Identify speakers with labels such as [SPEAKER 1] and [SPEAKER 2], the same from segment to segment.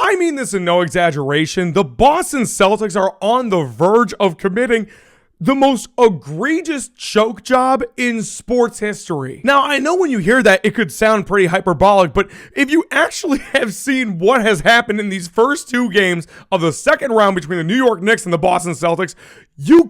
[SPEAKER 1] I mean this in no exaggeration. The Boston Celtics are on the verge of committing the most egregious choke job in sports history. Now, I know when you hear that, it could sound pretty hyperbolic, but if you actually have seen what has happened in these first two games of the second round between the New York Knicks and the Boston Celtics, you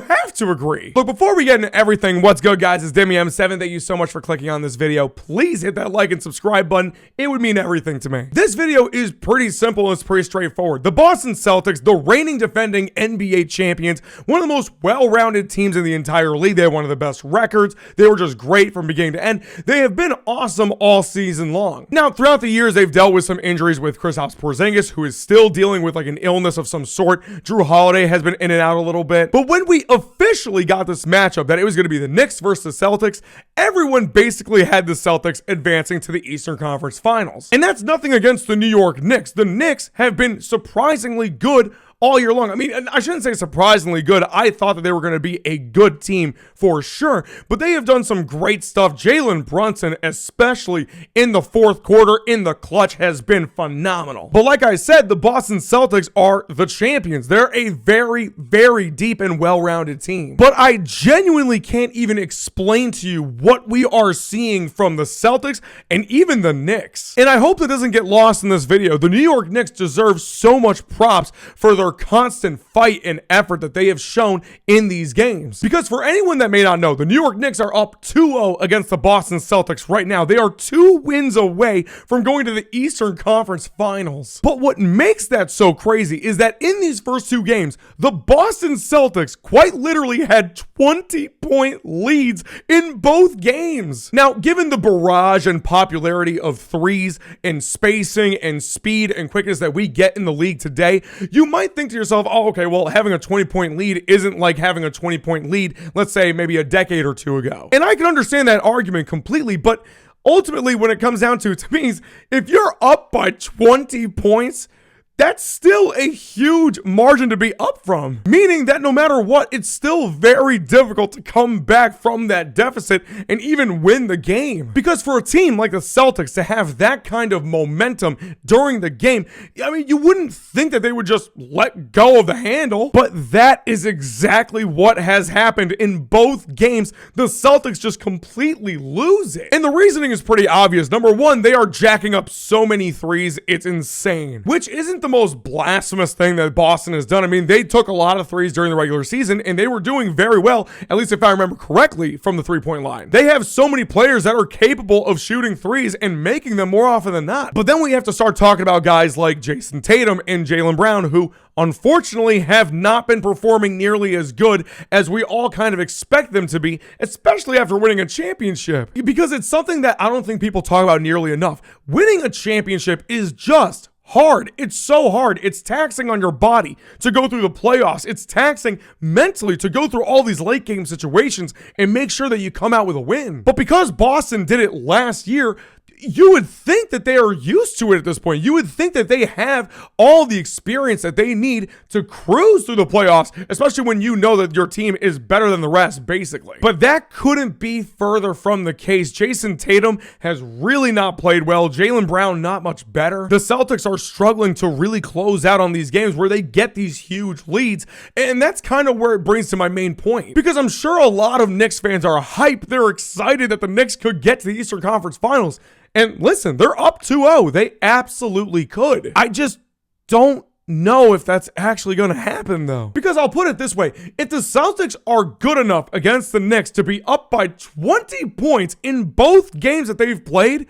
[SPEAKER 1] have to agree. But before we get into everything, what's good, guys? It's DemiM7. Thank you so much for clicking on this video. Please hit that like and subscribe button. It would mean everything to me. This video is pretty simple and it's pretty straightforward. The Boston Celtics, the reigning defending NBA champions, one of the most well-rounded teams in the entire league. They have one of the best records. They were just great from beginning to end. They have been awesome all season long. Now, throughout the years, they've dealt with some injuries with Kristaps Porzingis, who is still dealing with like an illness of some sort. Drew Holiday has been in and out a little bit. But when we officially got this matchup that it was going to be the Knicks versus the Celtics, everyone basically had the Celtics advancing to the Eastern Conference Finals. And that's nothing against the New York Knicks. The Knicks have been surprisingly good all year long. I mean, I shouldn't say surprisingly good. I thought that they were going to be a good team for sure, but they have done some great stuff. Jalen Brunson, especially in the fourth quarter, in the clutch, has been phenomenal. But like I said, the Boston Celtics are the champions. They're a very, very deep and well-rounded team. But I genuinely can't even explain to you what we are seeing from the Celtics and even the Knicks. And I hope that doesn't get lost in this video. The New York Knicks deserve so much props for their constant fight and effort that they have shown in these games. Because for anyone that may not know, the New York Knicks are up 2-0 against the Boston Celtics right now. They are 2 wins away from going to the Eastern Conference Finals. But what makes that so crazy is that in these first 2 games, the Boston Celtics quite literally had 20-point leads in both games. Now, given the barrage and popularity of threes and spacing and speed and quickness that we get in the league today, you might think to yourself, oh, okay, well, having a 20-point lead isn't like having a 20-point lead, let's say maybe a decade or 2 ago. And I can understand that argument completely, but ultimately when it comes down to it means if you're up by 20 points, that's still a huge margin to be up from, meaning that no matter what, it's still very difficult to come back from that deficit and even win the game. Because for a team like the Celtics to have that kind of momentum during the game, I mean, you wouldn't think that they would just let go of the handle, but that is exactly what has happened in both games. The Celtics just completely lose it. And the reasoning is pretty obvious. Number one, they are jacking up so many threes, it's insane, which isn't the most blasphemous thing that Boston has done. I mean, they took a lot of threes during the regular season and they were doing very well, at least if I remember correctly, from the three-point line. They have so many players that are capable of shooting threes and making them more often than not. But then we have to start talking about guys like Jason Tatum and Jaylen Brown, who unfortunately have not been performing nearly as good as we all kind of expect them to be, especially after winning a championship. Because it's something that I don't think people talk about nearly enough. Winning a championship is just hard. It's so hard. It's taxing on your body to go through the playoffs. It's taxing mentally to go through all these late game situations and make sure that you come out with a win. But because Boston did it last year, you would think that they are used to it at this point. You would think that they have all the experience that they need to cruise through the playoffs, especially when you know that your team is better than the rest, basically. But that couldn't be further from the case. Jason Tatum has really not played well. Jaylen Brown, not much better. The Celtics are struggling to really close out on these games where they get these huge leads, and that's kind of where it brings to my main point. Because I'm sure a lot of Knicks fans are hyped. They're excited that the Knicks could get to the Eastern Conference Finals. And listen, they're up 2-0. They absolutely could. I just don't know if that's actually going to happen, though. Because I'll put it this way. If the Celtics are good enough against the Knicks to be up by 20 points in both games that they've played,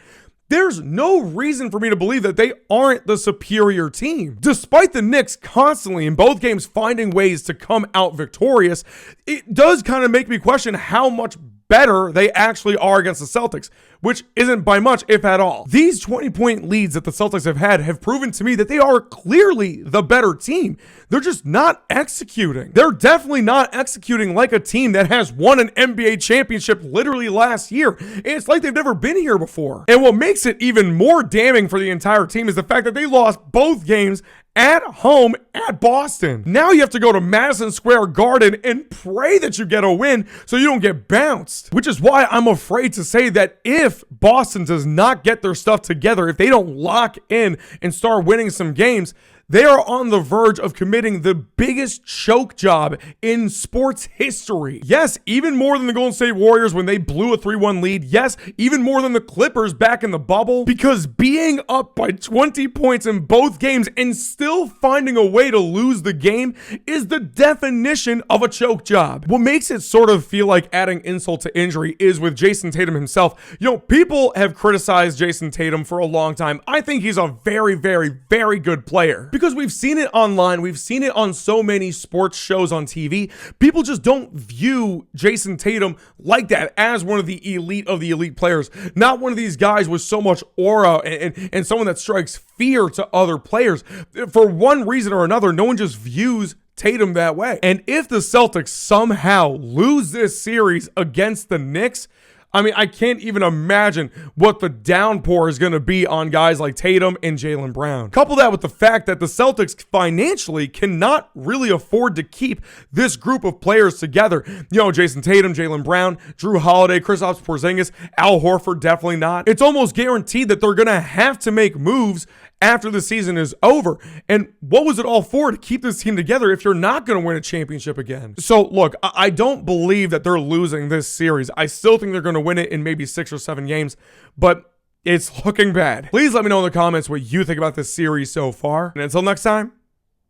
[SPEAKER 1] there's no reason for me to believe that they aren't the superior team. Despite the Knicks constantly in both games finding ways to come out victorious, it does kind of make me question how much better they actually are against the Celtics, which isn't by much, if at all. These 20-point leads that the Celtics have had have proven to me that they are clearly the better team. They're just not executing. They're definitely not executing like a team that has won an NBA championship literally last year. It's like they've never been here before. And what makes it even more damning for the entire team is the fact that they lost both games at home at Boston. Now you have to go to Madison Square Garden and pray that you get a win so you don't get bounced. Which is why I'm afraid to say that if if Boston does not get their stuff together, if they don't lock in and start winning some games, they are on the verge of committing the biggest choke job in sports history. Yes, even more than the Golden State Warriors when they blew a 3-1 lead. Yes, even more than the Clippers back in the bubble. Because being up by 20 points in both games and still finding a way to lose the game is the definition of a choke job. What makes it sort of feel like adding insult to injury is with Jason Tatum himself. You know, people have criticized Jason Tatum for a long time. I think he's a very, very, very good player. Because we've seen it online, we've seen it on so many sports shows on TV. People just don't view Jason Tatum like that, as one of the elite players. Not one of these guys with so much aura and someone that strikes fear to other players. For one reason or another, no one just views Tatum that way. And if the Celtics somehow lose this series against the Knicks, I mean, I can't even imagine what the downpour is going to be on guys like Tatum and Jaylen Brown. Couple that with the fact that the Celtics financially cannot really afford to keep this group of players together. You know, Jason Tatum, Jaylen Brown, Drew Holiday, Kristaps Porzingis, Al Horford, definitely not. It's almost guaranteed that they're going to have to make moves after the season is over. And what was it all for to keep this team together if you're not going to win a championship again? So look, I don't believe that they're losing this series. I still think they're going to win it in maybe 6 or 7 games, but it's looking bad. Please let me know in the comments what you think about this series so far. And until next time,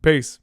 [SPEAKER 1] peace.